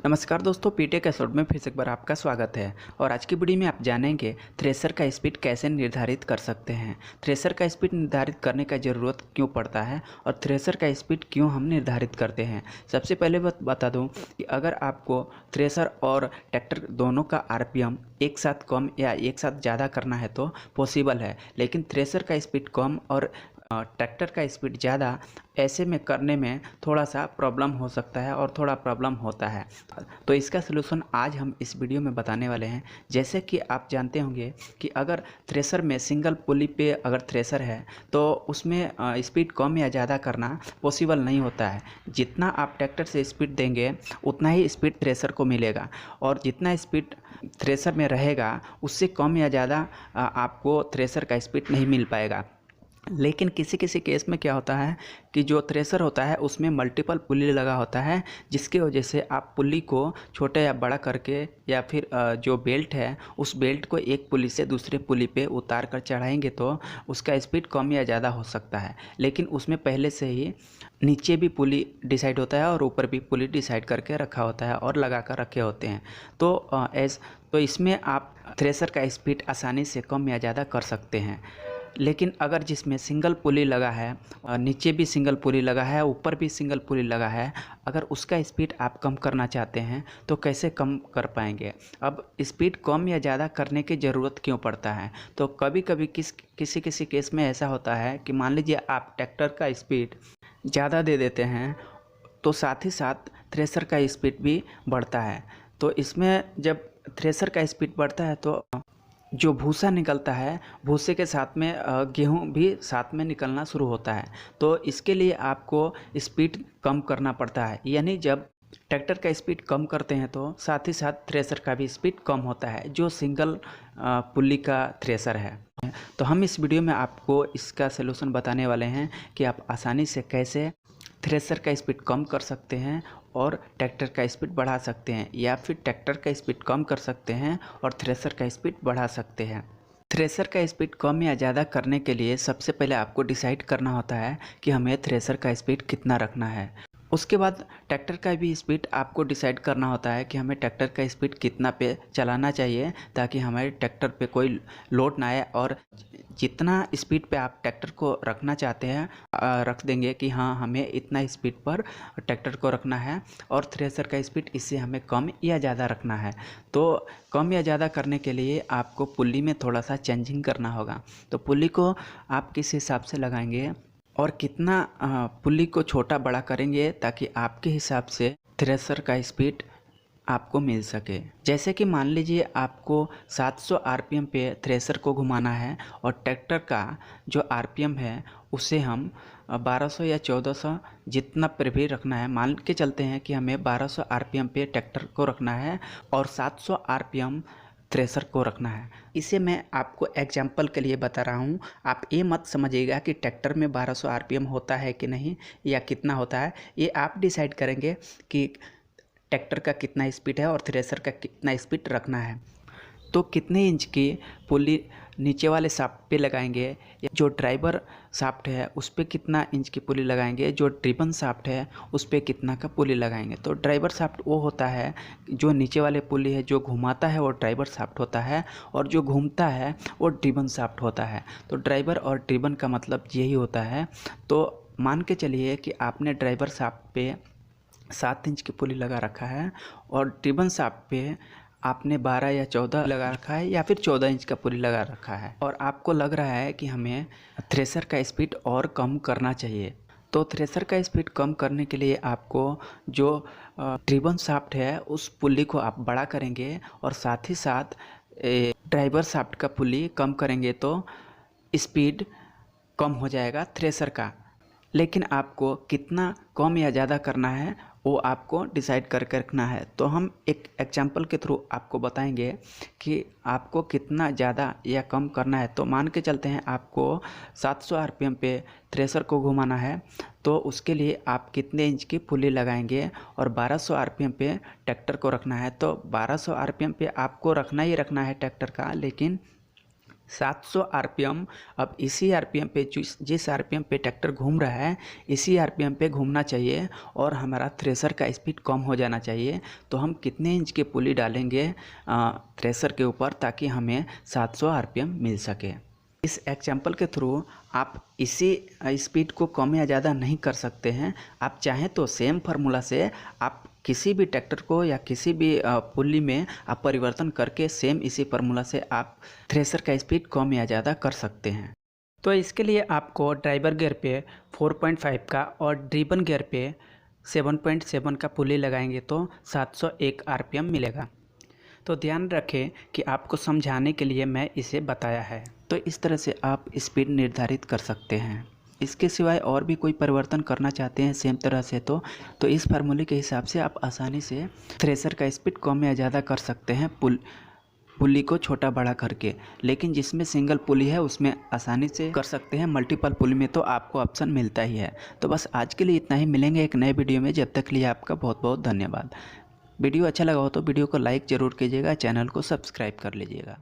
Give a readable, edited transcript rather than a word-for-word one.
नमस्कार दोस्तों, पीटेक एपिसोड में फिर से एक बार आपका स्वागत है। और आज की वीडियो में आप जानेंगे थ्रेसर का स्पीड कैसे निर्धारित कर सकते हैं, थ्रेसर का स्पीड निर्धारित करने का ज़रूरत क्यों पड़ता है और थ्रेसर का स्पीड क्यों हम निर्धारित करते हैं। सबसे पहले बता दूं कि अगर आपको थ्रेसर और ट्रैक्टर दोनों का आरपीएम एक साथ कम या एक साथ ज़्यादा करना है तो पॉसिबल है, लेकिन थ्रेसर का स्पीड कम और ट्रैक्टर का स्पीड ज़्यादा ऐसे में करने में थोड़ा सा प्रॉब्लम हो सकता है और थोड़ा प्रॉब्लम होता है। तो इसका सलूशन आज हम इस वीडियो में बताने वाले हैं। जैसे कि आप जानते होंगे कि अगर थ्रेसर में सिंगल पुली पे अगर थ्रेसर है तो उसमें स्पीड कम या ज़्यादा करना पॉसिबल नहीं होता है। जितना आप ट्रैक्टर से स्पीड देंगे उतना ही स्पीड थ्रेसर को मिलेगा, और जितना स्पीड थ्रेसर में रहेगा उससे कम या ज़्यादा आपको थ्रेसर का स्पीड नहीं मिल पाएगा। लेकिन किसी किसी केस में क्या होता है कि जो थ्रेसर होता है उसमें मल्टीपल पुली लगा होता है, जिसकी वजह से आप पुली को छोटा या बड़ा करके या फिर जो बेल्ट है उस बेल्ट को एक पुली से दूसरे पुली पे उतार कर चढ़ाएंगे तो उसका स्पीड कम या ज़्यादा हो सकता है। लेकिन उसमें पहले से ही नीचे भी पुली डिसाइड होता है और ऊपर भी पुली डिसाइड करके रखा होता है और लगा कर रखे होते हैं। तो इसमें आप थ्रेसर का स्पीड आसानी से कम या ज़्यादा कर सकते हैं। लेकिन अगर जिसमें सिंगल पुली लगा है, नीचे भी सिंगल पुली लगा है, ऊपर भी सिंगल पुली लगा है, अगर उसका स्पीड आप कम करना चाहते हैं तो कैसे कम कर पाएंगे। अब स्पीड कम या ज़्यादा करने की ज़रूरत क्यों पड़ता है, तो कभी कभी किसी केस में ऐसा होता है कि मान लीजिए आप ट्रैक्टर का स्पीड ज़्यादा दे देते हैं तो साथ ही साथ थ्रेसर का स्पीड भी बढ़ता है। तो इसमें जब थ्रेसर का स्पीड बढ़ता है तो जो भूसा निकलता है, भूसे के साथ में गेहूँ भी साथ में निकलना शुरू होता है। तो इसके लिए आपको स्पीड कम करना पड़ता है, यानी जब ट्रैक्टर का स्पीड कम करते हैं तो साथ ही साथ थ्रेसर का भी स्पीड कम होता है, जो सिंगल पुल्ली का थ्रेसर है। तो हम इस वीडियो में आपको इसका सलूशन बताने वाले हैं कि आप आसानी से कैसे थ्रेसर का स्पीड कम कर सकते हैं और ट्रैक्टर का स्पीड बढ़ा सकते हैं, या फिर ट्रैक्टर का स्पीड कम कर सकते हैं और थ्रेसर का स्पीड बढ़ा सकते हैं। थ्रेसर का स्पीड कम या ज़्यादा करने के लिए सबसे पहले आपको डिसाइड करना होता है कि हमें थ्रेसर का स्पीड कितना रखना है। उसके बाद ट्रैक्टर का भी स्पीड आपको डिसाइड करना होता है कि हमें ट्रैक्टर का स्पीड कितना पे चलाना चाहिए ताकि हमारे ट्रैक्टर पे कोई लोड ना आए। और जितना स्पीड पे आप ट्रैक्टर को रखना चाहते हैं रख देंगे कि हाँ हमें इतना स्पीड पर ट्रैक्टर को रखना है, और थ्रेसर का स्पीड इससे हमें कम या ज़्यादा रखना है। तो कम या ज़्यादा करने के लिए आपको पुल्ली में थोड़ा सा चेंजिंग करना होगा। तो पुल्ली को आप किस हिसाब से लगाएंगे और कितना पुल्ली को छोटा बड़ा करेंगे ताकि आपके हिसाब से थ्रेसर का स्पीड आपको मिल सके। जैसे कि मान लीजिए आपको 700 आरपीएम पे थ्रेसर को घुमाना है और ट्रैक्टर का जो आरपीएम है उसे हम 1200 या 1400 जितना पर भी रखना है। मान के चलते हैं कि हमें 1200 आरपीएम पे ट्रैक्टर को रखना है और 700 आरपीएम थ्रेसर को रखना है। इसे मैं आपको एग्जाम्पल के लिए बता रहा हूँ। आप ये मत समझिएगा कि ट्रैक्टर में 1200 आरपीएम होता है कि नहीं या कितना होता है। ये आप डिसाइड करेंगे कि ट्रैक्टर का कितना स्पीड है और थ्रेसर का कितना स्पीड रखना है। तो कितने इंच की पुली नीचे वाले शाफ्ट पे लगाएंगे, या जो ड्राइवर शाफ्ट है उस पर कितना इंच की पुली लगाएंगे, जो ड्रिबन शाफ्ट है उस पर कितना का पुली लगाएंगे। तो ड्राइवर शाफ्ट वो होता है जो नीचे वाले पुली है, जो घुमाता है वो ड्राइवर शाफ्ट होता है, और जो घूमता है वो ड्रिबन शाफ्ट होता है। तो ड्राइवर और ड्रिबन का मतलब यही होता है। तो मान के चलिए कि आपने ड्राइवर शाफ्ट पे 7 इंच की पुली लगा रखा है और ड्रिबन शाफ्ट पे आपने 12 या 14 लगा रखा है, या फिर 14 इंच का पुली लगा रखा है, और आपको लग रहा है कि हमें थ्रेसर का स्पीड और कम करना चाहिए। तो थ्रेसर का स्पीड कम करने के लिए आपको जो ड्रिबन शाफ्ट है उस पुली को आप बड़ा करेंगे और साथ ही साथ ड्राइवर शाफ्ट का पुली कम करेंगे तो स्पीड कम हो जाएगा थ्रेसर का। लेकिन आपको कितना कम या ज़्यादा करना है वो आपको डिसाइड करके रखना है। तो हम एक एग्जांपल के थ्रू आपको बताएंगे कि आपको कितना ज़्यादा या कम करना है। तो मान के चलते हैं आपको 700 आरपीएम पे थ्रेसर को घुमाना है, तो उसके लिए आप कितने इंच की पुली लगाएंगे, और 1200 आरपीएम पे ट्रैक्टर को रखना है। तो 1200 आरपीएम पे आपको रखना ही रखना है ट्रैक्टर का, लेकिन 700 आरपीएम। अब इसी आरपीएम पे जिस आरपीएम पे ट्रैक्टर घूम रहा है इसी आरपीएम पे घूमना चाहिए और हमारा थ्रेसर का स्पीड कम हो जाना चाहिए। तो हम कितने इंच के पुली डालेंगे थ्रेसर के ऊपर ताकि हमें 700 आरपीएम मिल सके। इस एग्जाम्पल के थ्रू आप इसी स्पीड को कम या ज़्यादा नहीं कर सकते हैं। आप चाहें तो सेम फार्मूला से आप किसी भी ट्रैक्टर को या किसी भी पुल्ली में आप परिवर्तन करके सेम इसी फार्मूला से आप थ्रेसर का स्पीड कम या ज़्यादा कर सकते हैं। तो इसके लिए आपको ड्राइवर गियर पे 4.5 का और ड्रिवन गियर पे 7.7 का पुल्ली लगाएंगे तो 701 आरपीएम मिलेगा। तो ध्यान रखें कि आपको समझाने के लिए मैं इसे बताया है। तो इस तरह से आप स्पीड निर्धारित कर सकते हैं। इसके सिवाय और भी कोई परिवर्तन करना चाहते हैं सेम तरह से तो इस फार्मूले के हिसाब से आप आसानी से थ्रेसर का स्पीड कम या ज़्यादा कर सकते हैं पुली को छोटा बड़ा करके। लेकिन जिसमें सिंगल पुली है उसमें आसानी से कर सकते हैं, मल्टीपल पुली में तो आपको ऑप्शन मिलता ही है। तो बस आज के लिए इतना ही, मिलेंगे एक नए वीडियो में। जब तक के लिए आपका बहुत बहुत धन्यवाद। वीडियो अच्छा लगा हो तो वीडियो को लाइक ज़रूर कीजिएगा, चैनल को सब्सक्राइब कर लीजिएगा।